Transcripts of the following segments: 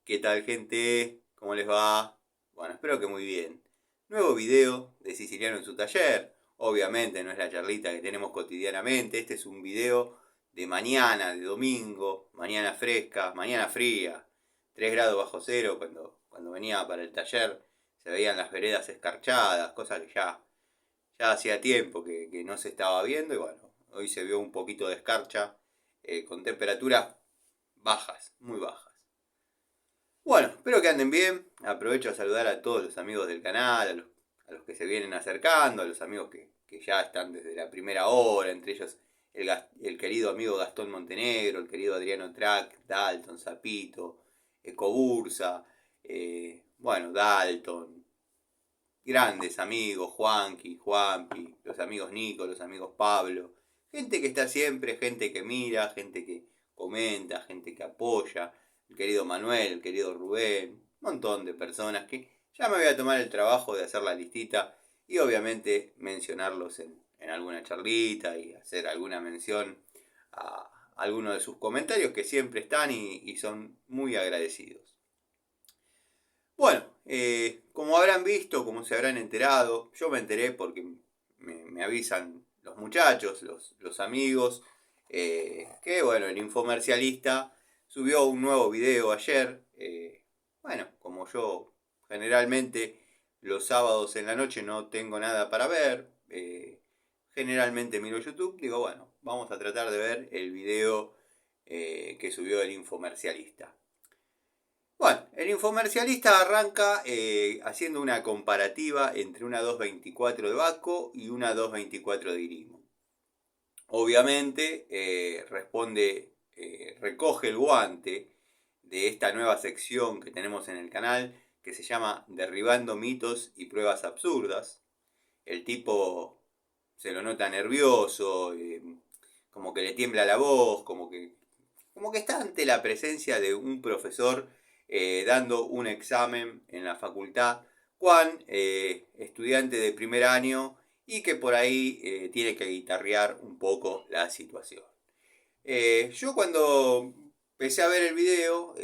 ¿Qué tal, gente? ¿Cómo les va? Bueno, espero que muy bien. Nuevo video de Siciliano en su taller. Obviamente no es la charlita que tenemos cotidianamente. Este es un video de mañana, de domingo. Mañana fresca, mañana fría. 3 grados bajo cero cuando venía para el taller. Se veían las veredas escarchadas, cosa que ya hacía tiempo que no se estaba viendo. Y bueno, hoy se vio un poquito de escarcha con temperaturas bajas, muy bajas. Bueno, espero que anden bien. Aprovecho a saludar a todos los amigos del canal, a los que se vienen acercando, a los amigos que ya están desde la primera hora, entre ellos el querido amigo Gastón Montenegro, el querido Adriano Track, Dalton, Zapito, Ecobursa, bueno, Dalton, grandes amigos, Juanqui, Juanpi, los amigos Nico, los amigos Pablo, gente que está siempre, gente que mira, gente que comenta, gente que apoya, el querido Manuel, el querido Rubén, un montón de personas que ya me voy a tomar el trabajo de hacer la listita y obviamente mencionarlos en alguna charlita y hacer alguna mención a algunos de sus comentarios que siempre están y son muy agradecidos. Bueno, como habrán visto, como se habrán enterado, yo me enteré porque me avisan los muchachos, los amigos, que bueno, el infomercialista subió un nuevo video ayer. Bueno, como yo generalmente los sábados en la noche no tengo nada para ver, generalmente miro YouTube, digo, bueno, vamos a tratar de ver el video que subió el infomercialista. Bueno, el infomercialista arranca haciendo una comparativa entre una 224 de Baco y una 224 de Irimo. Obviamente recoge el guante de esta nueva sección que tenemos en el canal que se llama Derribando mitos y pruebas absurdas. El tipo se lo nota nervioso, como que le tiembla la voz, como que está ante la presencia de un profesor dando un examen en la facultad. Juan, estudiante de primer año y que por ahí tiene que guitarrear un poco la situación. Yo cuando empecé a ver el video,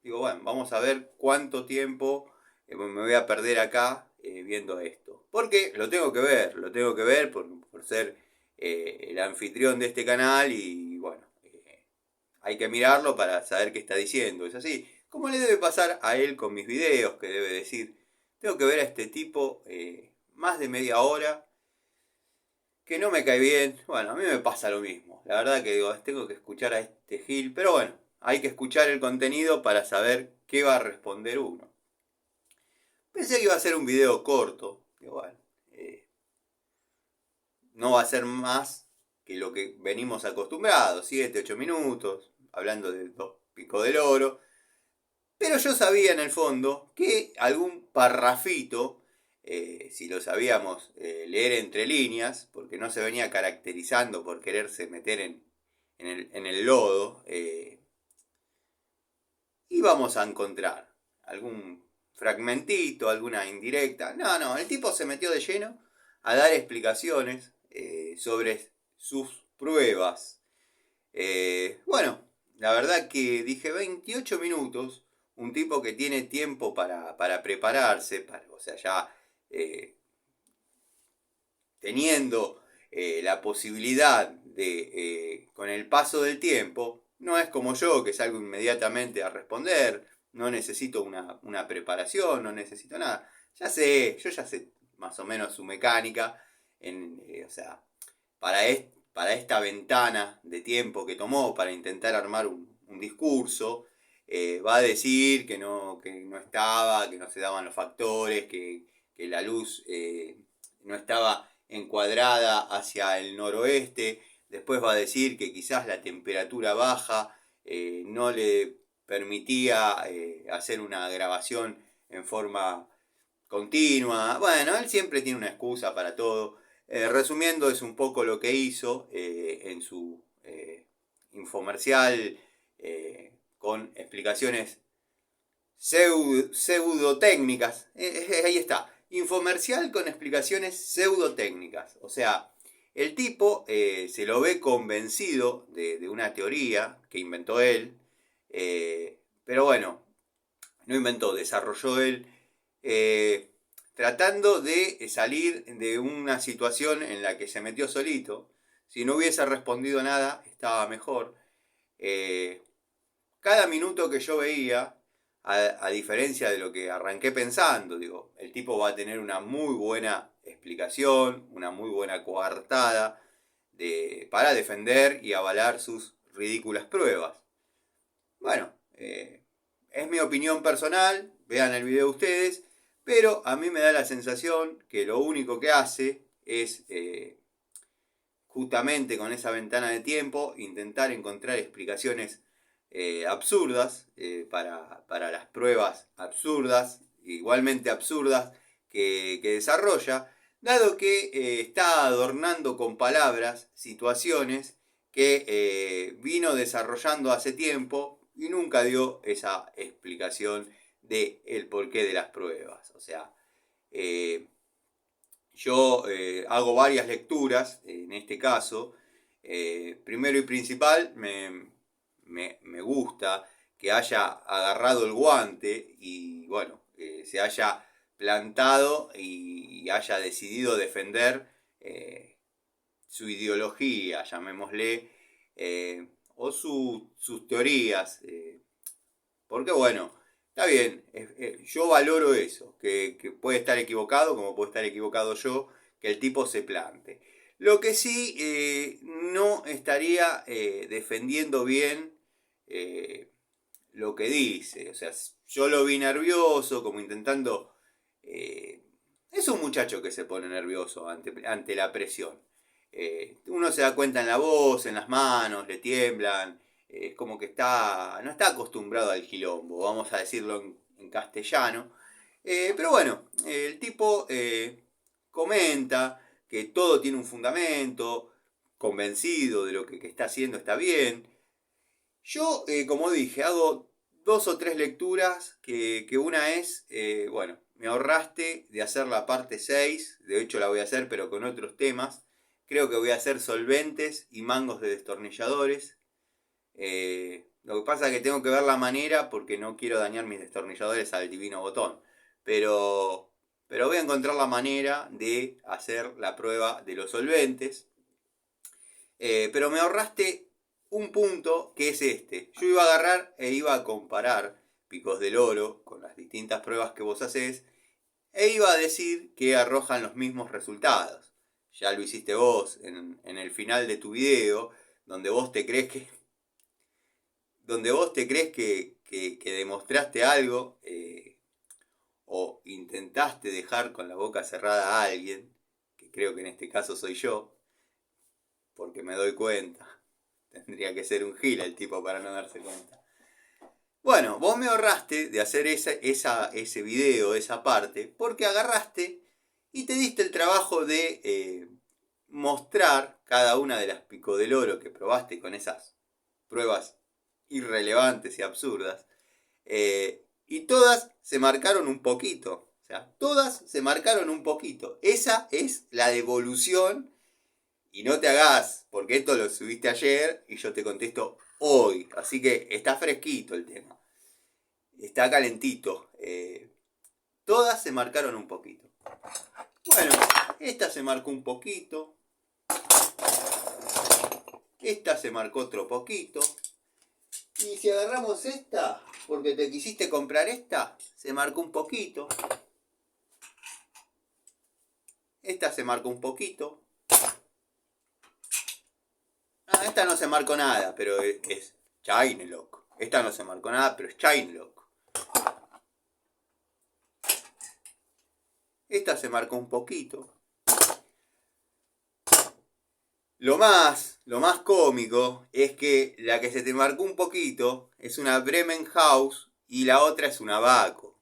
digo, bueno, vamos a ver cuánto tiempo me voy a perder acá viendo esto. Porque lo tengo que ver por ser el anfitrión de este canal y bueno, hay que mirarlo para saber qué está diciendo. Es así, como le debe pasar a él con mis videos, que debe decir, tengo que ver a este tipo más de media hora, que no me cae bien. Bueno, a mí me pasa lo mismo. La verdad que digo, tengo que escuchar a este Gil, pero bueno, hay que escuchar el contenido para saber qué va a responder uno. Pensé que iba a ser un video corto, digo, bueno, no va a ser más que lo que venimos acostumbrados, 7, 8 minutos, hablando de dos picos del oro. Pero yo sabía en el fondo que algún parrafito, si lo sabíamos leer entre líneas, porque no se venía caracterizando por quererse meter en el lodo, íbamos a encontrar algún fragmentito, alguna indirecta. No, el tipo se metió de lleno a dar explicaciones sobre sus pruebas. Bueno, la verdad que dije 28 minutos, un tipo que tiene tiempo para prepararse, o sea, ya eh, teniendo la posibilidad de, con el paso del tiempo, no es como yo que salgo inmediatamente a responder, no necesito una preparación, no necesito nada. Yo ya sé más o menos su mecánica, o sea, para esta ventana de tiempo que tomó para intentar armar un discurso, va a decir que no estaba, que no se daban los factores, que la luz no estaba encuadrada hacia el noroeste. Después va a decir que quizás la temperatura baja no le permitía hacer una grabación en forma continua. Bueno, él siempre tiene una excusa para todo. Resumiendo, es un poco lo que hizo en su infomercial con explicaciones pseudotécnicas. Ahí está. Infomercial con explicaciones pseudotécnicas. O sea, el tipo se lo ve convencido de una teoría que inventó él. Pero bueno, no inventó, desarrolló él, tratando de salir de una situación en la que se metió solito. Si no hubiese respondido nada, estaba mejor. Cada minuto que yo veía, a diferencia de lo que arranqué pensando, digo, el tipo va a tener una muy buena explicación, una muy buena coartada para defender y avalar sus ridículas pruebas. Bueno, es mi opinión personal, vean el video ustedes, pero a mí me da la sensación que lo único que hace es, justamente con esa ventana de tiempo, intentar encontrar explicaciones absurdas para las pruebas absurdas, igualmente absurdas, que desarrolla, dado que está adornando con palabras situaciones que vino desarrollando hace tiempo y nunca dio esa explicación de el porqué de las pruebas. O sea, yo hago varias lecturas en este caso. Primero y principal, me gusta que haya agarrado el guante y bueno, se haya plantado y haya decidido defender su ideología, llamémosle, o sus teorías, porque bueno, está bien, yo valoro eso, que puede estar equivocado como puede estar equivocado yo, que el tipo se plante. Lo que sí no estaría defendiendo bien lo que dice, o sea, yo lo vi nervioso, como intentando... es un muchacho que se pone nervioso ante la presión. Uno se da cuenta en la voz, en las manos, le tiemblan, como que no está acostumbrado al quilombo, vamos a decirlo en castellano. Pero bueno, el tipo comenta que todo tiene un fundamento, convencido de lo que está haciendo está bien. Yo, como dije, hago 2 o 3 lecturas, que una es, bueno, me ahorraste de hacer la parte 6, de hecho la voy a hacer pero con otros temas. Creo que voy a hacer solventes y mangos de destornilladores. Lo que pasa es que tengo que ver la manera porque no quiero dañar mis destornilladores al divino botón. Pero voy a encontrar la manera de hacer la prueba de los solventes. Pero me ahorraste un punto que es este. Yo iba a agarrar e iba a comparar picos del oro con las distintas pruebas que vos hacés e iba a decir que arrojan los mismos resultados. Ya lo hiciste vos en el final de tu video, donde vos te crees que demostraste algo, o intentaste dejar con la boca cerrada a alguien, que creo que en este caso soy yo, porque me doy cuenta. Tendría que ser un gil el tipo para no darse cuenta. Bueno, vos me ahorraste de hacer ese video, esa parte, porque agarraste y te diste el trabajo de mostrar cada una de las pico del oro que probaste con esas pruebas irrelevantes y absurdas. Y todas se marcaron un poquito. O sea, todas se marcaron un poquito. Esa es la devolución. Y no te hagas, porque esto lo subiste ayer y yo te contesto hoy. Así que está fresquito el tema. Está calentito. Todas se marcaron un poquito. Bueno, esta se marcó un poquito. Esta se marcó otro poquito. Y si agarramos esta, porque te quisiste comprar esta, se marcó un poquito. Esta se marcó un poquito. Ah, esta no se marcó nada, pero es Chainlock. Esta no se marcó nada, pero es Chainlock. Esta se marcó un poquito. Lo más cómico es que la que se te marcó un poquito es una Bremen House y la otra es una Baco.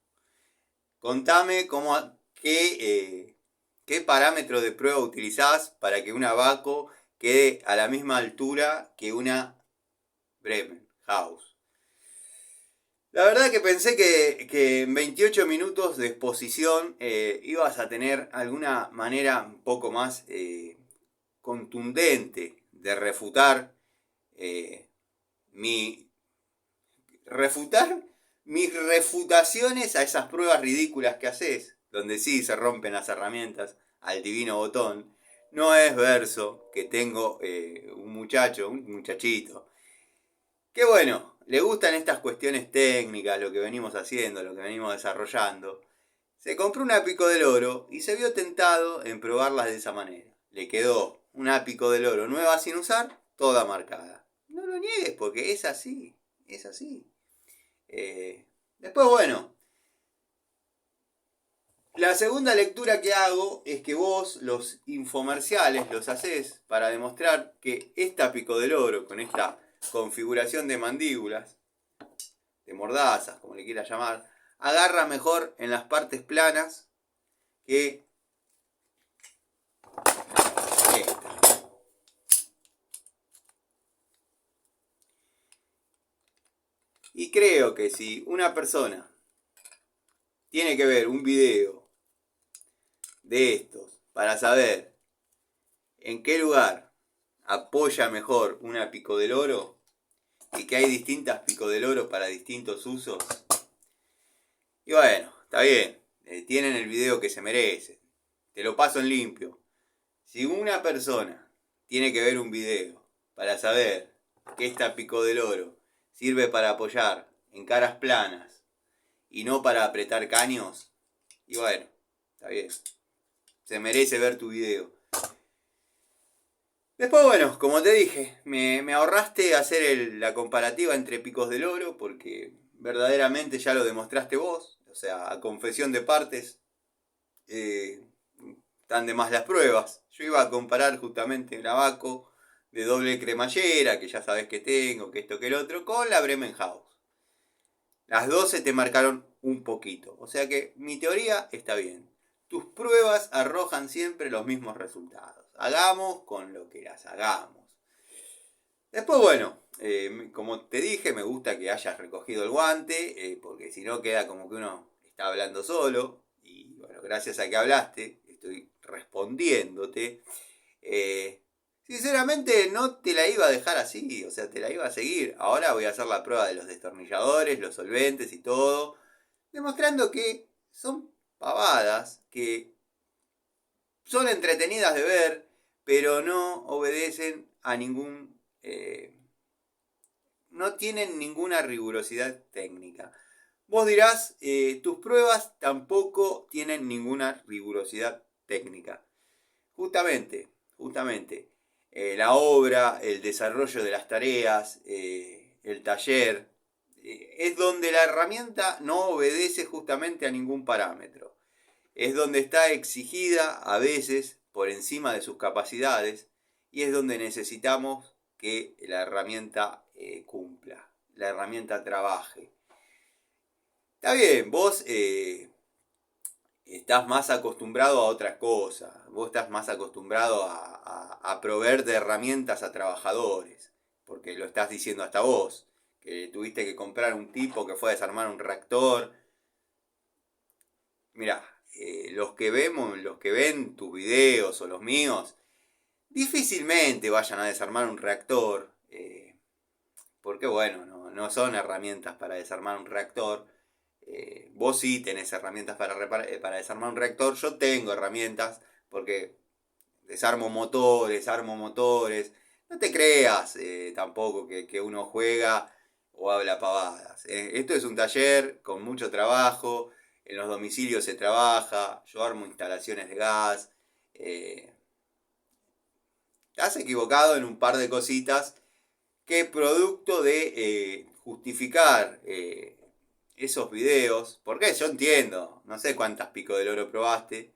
Contame qué parámetro de prueba utilizás para que una Baco quede a la misma altura que una Bremen House. La verdad que pensé que en 28 minutos de exposición ibas a tener alguna manera un poco más contundente de refutar mi mis refutaciones a esas pruebas ridículas que haces, donde sí se rompen las herramientas al divino botón, no es verso que tengo un muchachito, que bueno, le gustan estas cuestiones técnicas, lo que venimos haciendo, lo que venimos desarrollando. Se compró una Pico del Oro y se vio tentado en probarlas de esa manera. Le quedó una Pico del Oro nueva sin usar, toda marcada. No lo niegues porque es así, es así. Después, bueno, la segunda lectura que hago es que vos los infomerciales los hacés para demostrar que esta Pico del Oro, con esta configuración de mandíbulas, de mordazas, como le quieras llamar, agarra mejor en las partes planas que esta. Y creo que si una persona tiene que ver un video de estos para saber en qué lugar apoya mejor una Pico del Oro y que hay distintas Pico del Oro para distintos usos, y bueno, está bien, tienen el video que se merece, te lo paso en limpio. Si una persona tiene que ver un video para saber que esta Pico del Oro sirve para apoyar en caras planas y no para apretar caños, y bueno, está bien, se merece ver tu video. Después, bueno, como te dije, me ahorraste hacer la comparativa entre Picos del Oro porque verdaderamente ya lo demostraste vos. O sea, a confesión de partes, están de más las pruebas. Yo iba a comparar justamente el Abaco de doble cremallera, que ya sabes que tengo, que esto, que el otro, con la Bremen House. Las 12 te marcaron un poquito. O sea que mi teoría está bien. Tus pruebas arrojan siempre los mismos resultados. Hagamos con lo que las hagamos. Después, bueno, como te dije, me gusta que hayas recogido el guante, porque si no queda como que uno está hablando solo. Y bueno, gracias a que hablaste, estoy respondiéndote. Sinceramente no te la iba a dejar así, o sea, te la iba a seguir. Ahora voy a hacer la prueba de los destornilladores, los solventes y todo, demostrando que son pavadas, que son entretenidas de ver, pero no obedecen a ningún... no tienen ninguna rigurosidad técnica. Vos dirás, tus pruebas tampoco tienen ninguna rigurosidad técnica. Justamente, la obra, el desarrollo de las tareas, el taller, es donde la herramienta no obedece justamente a ningún parámetro. Es donde está exigida a veces por encima de sus capacidades y es donde necesitamos que la herramienta cumpla, la herramienta trabaje. Está bien, vos estás más acostumbrado a otras cosas, vos estás más acostumbrado a proveer de herramientas a trabajadores, porque lo estás diciendo hasta vos, que tuviste que comprar un tipo que fue a desarmar un reactor. Mirá, los que ven tus videos o los míos, difícilmente vayan a desarmar un reactor, porque bueno, no son herramientas para desarmar un reactor. Vos sí tenés herramientas para desarmar un reactor, yo tengo herramientas porque desarmo motores, armo motores. No te creas tampoco que uno juega o habla pavadas. Esto es un taller con mucho trabajo, en los domicilios se trabaja, yo armo instalaciones de gas. Estás equivocado en un par de cositas que producto de justificar esos videos, porque yo entiendo, no sé cuántas Pico del Oro probaste,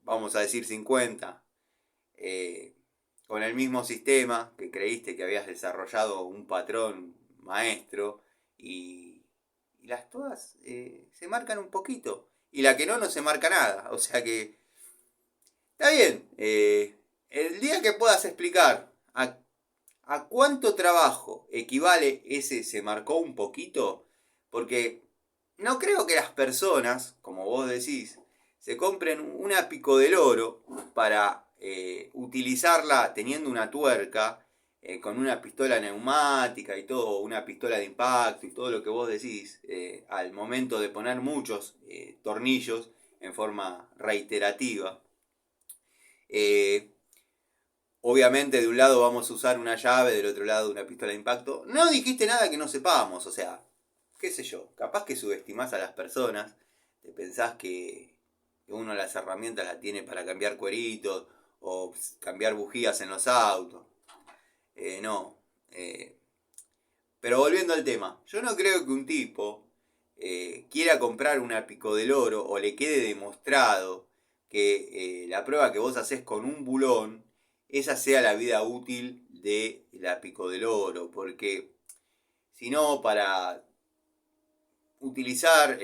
vamos a decir 50, con el mismo sistema que creíste que habías desarrollado un patrón maestro y las todas se marcan un poquito y la que no se marca nada, o sea que está bien, el día que puedas explicar a cuánto trabajo equivale ese se marcó un poquito, porque no creo que las personas, como vos decís, se compren una Pico del Oro para utilizarla teniendo una tuerca con una pistola neumática y todo, una pistola de impacto y todo lo que vos decís, al momento de poner muchos tornillos en forma reiterativa. Obviamente de un lado vamos a usar una llave, del otro lado una pistola de impacto. No dijiste nada que no sepamos, o sea, qué sé yo, capaz que subestimás a las personas, te pensás que uno las herramientas las tiene para cambiar cueritos o cambiar bujías en los autos. No. Pero volviendo al tema, yo no creo que un tipo quiera comprar una Pico del Oro o le quede demostrado que la prueba que vos haces con un bulón, esa sea la vida útil de la Pico del Oro, porque si no, para utilizar,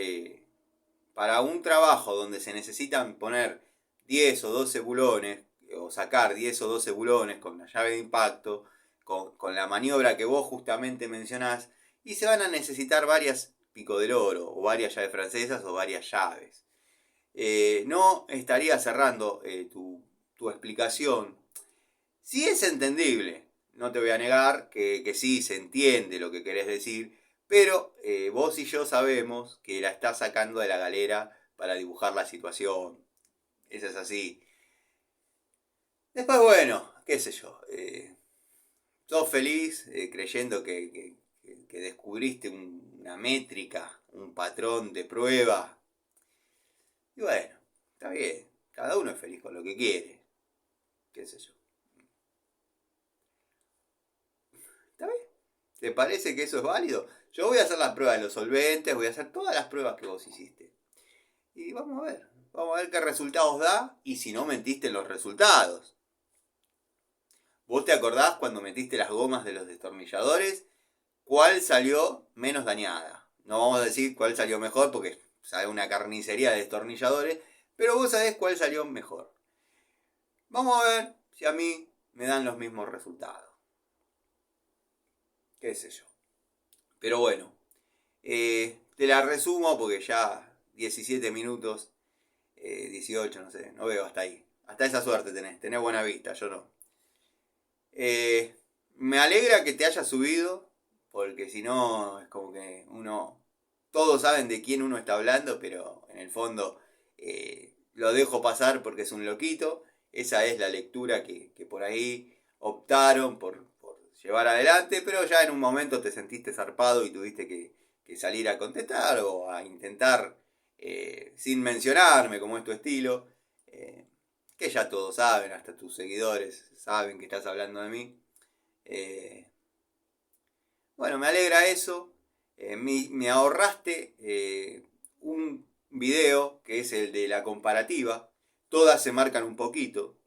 para un trabajo donde se necesitan poner 10 o 12 bulones, o sacar 10 o 12 bulones con la llave de impacto, con la maniobra que vos justamente mencionás, y se van a necesitar varias Pico del Oro, o varias llaves francesas, o varias llaves. No estaría cerrando tu explicación. Sí es entendible, no te voy a negar que sí se entiende lo que querés decir, pero vos y yo sabemos que la estás sacando de la galera para dibujar la situación. Eso es así. Después, bueno, qué sé yo. Sos feliz creyendo que descubriste una métrica, un patrón de prueba. Y bueno, está bien. Cada uno es feliz con lo que quiere. Qué sé yo. ¿Está bien? ¿Te parece que eso es válido? Yo voy a hacer las pruebas de los solventes, voy a hacer todas las pruebas que vos hiciste. Y vamos a ver. Vamos a ver qué resultados da y si no mentiste en los resultados. ¿Vos te acordás cuando metiste las gomas de los destornilladores? ¿Cuál salió menos dañada? No vamos a decir cuál salió mejor porque sabe una carnicería de destornilladores, pero vos sabés cuál salió mejor. Vamos a ver si a mí me dan los mismos resultados. Qué sé yo. Pero bueno, te la resumo porque ya 17 minutos, 18, no sé, no veo hasta ahí. Hasta esa suerte tenés buena vista, yo no. Me alegra que te hayas subido, porque si no es como que todos saben de quién uno está hablando, pero en el fondo lo dejo pasar porque es un loquito. Esa es la lectura que por ahí optaron por llevar adelante, pero ya en un momento te sentiste zarpado y tuviste que salir a contestar o a intentar, sin mencionarme, como es tu estilo, que ya todos saben, hasta tus seguidores saben que estás hablando de mí. Bueno, me alegra eso. Me ahorraste un video que es el de la comparativa. Todas se marcan un poquito.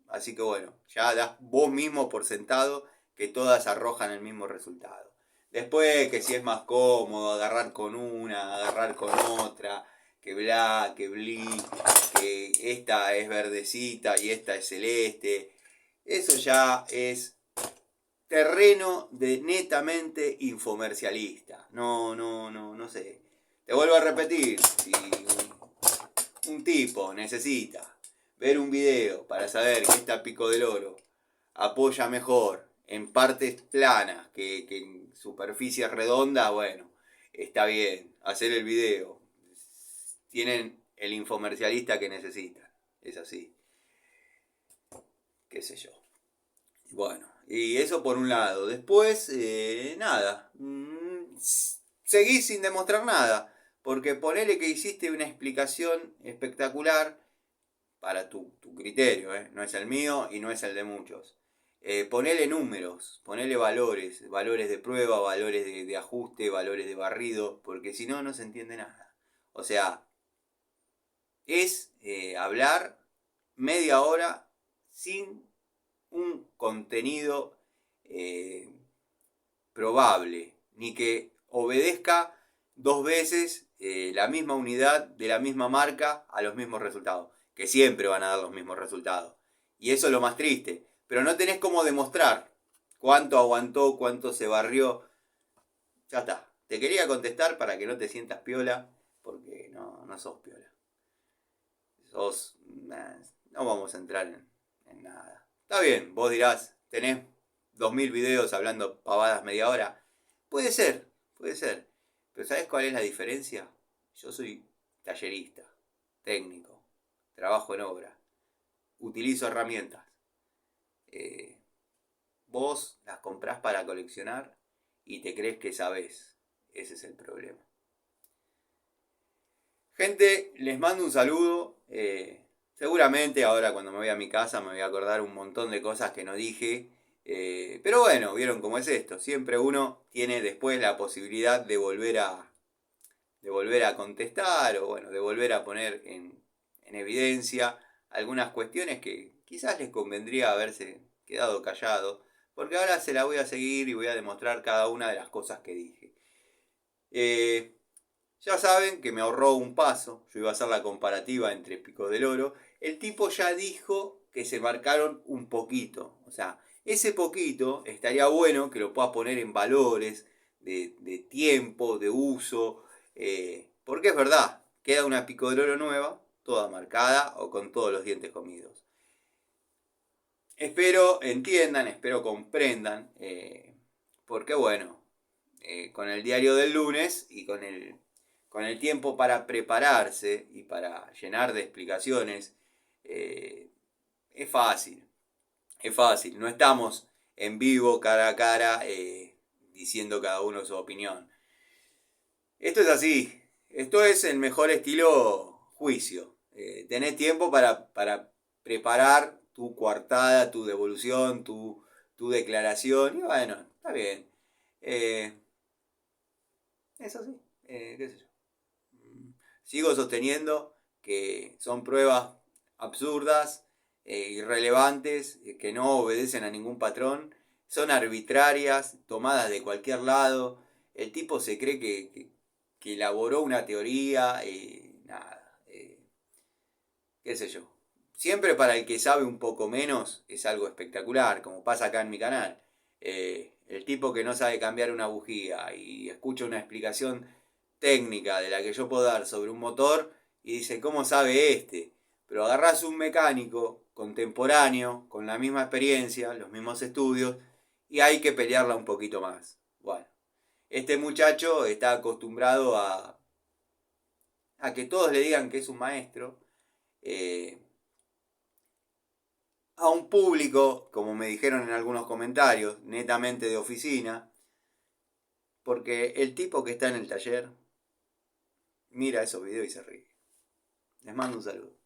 Así que bueno, ya das vos mismo por sentado que todas arrojan el mismo resultado. Después que si es más cómodo agarrar con una, agarrar con otra, que bla, que bli, que esta es verdecita y esta es celeste. Eso ya es terreno de netamente infomercialista. No sé. Te vuelvo a repetir, si un tipo necesita ver un video para saber que esta Pico del Oro apoya mejor en partes planas que en superficies redondas, bueno, está bien, hacer el video. Tienen el infomercialista que necesitan. Es así. Qué sé yo. Bueno, y eso por un lado. Después, nada. Seguís sin demostrar nada. Porque ponele que hiciste una explicación espectacular para tu criterio, no es el mío y no es el de muchos. Ponele números, ponele valores, valores de prueba, valores de ajuste, valores de barrido, porque si no, no se entiende nada. O sea, es hablar media hora sin un contenido probable, ni que obedezca dos veces la misma unidad de la misma marca a los mismos resultados, que siempre van a dar los mismos resultados. Y eso es lo más triste, pero no tenés cómo demostrar cuánto aguantó, cuánto se barrió. Ya está, te quería contestar para que no te sientas piola, porque no sos piola. No vamos a entrar en nada. Está bien, vos dirás, tenés 2000 videos hablando pavadas media hora. Puede ser. Pero ¿sabes cuál es la diferencia? Yo soy tallerista, técnico, trabajo en obra, utilizo herramientas. Vos las comprás para coleccionar y te crees que sabés. Ese es el problema. Gente, les mando un saludo. Seguramente ahora cuando me voy a mi casa me voy a acordar un montón de cosas que no dije. Pero bueno, vieron cómo es esto. Siempre uno tiene después la posibilidad de volver a contestar o bueno, de volver a poner en evidencia algunas cuestiones que quizás les convendría haberse quedado callado. Porque ahora se la voy a seguir y voy a demostrar cada una de las cosas que dije. Ya saben que me ahorró un paso. Yo iba a hacer la comparativa entre Pico del Oro. El tipo ya dijo que se marcaron un poquito. O sea, ese poquito estaría bueno que lo pueda poner en valores de tiempo, de uso. Porque es verdad, queda una Pico del Oro nueva, toda marcada o con todos los dientes comidos. Espero entiendan, espero comprendan. Porque bueno, con el diario del lunes y con el tiempo para prepararse y para llenar de explicaciones, es fácil. No estamos en vivo, cara a cara, diciendo cada uno su opinión. Esto es así. Esto es el mejor estilo juicio. Tenés tiempo para preparar tu coartada, tu devolución, tu declaración. Y bueno, está bien. Es así. ¿Qué sé yo? Sigo sosteniendo que son pruebas absurdas, irrelevantes, que no obedecen a ningún patrón, son arbitrarias, tomadas de cualquier lado. El tipo se cree que elaboró una teoría, nada, qué sé yo. Siempre para el que sabe un poco menos es algo espectacular, como pasa acá en mi canal. El tipo que no sabe cambiar una bujía y escucha una explicación técnica de la que yo puedo dar sobre un motor y dice, ¿cómo sabe este? Pero agarrás un mecánico contemporáneo, con la misma experiencia, los mismos estudios, y hay que pelearla un poquito más. Bueno, este muchacho está acostumbrado a que todos le digan que es un maestro, a un público, como me dijeron en algunos comentarios, netamente de oficina, porque el tipo que está en el taller mira esos videos y se ríe. Les mando un saludo.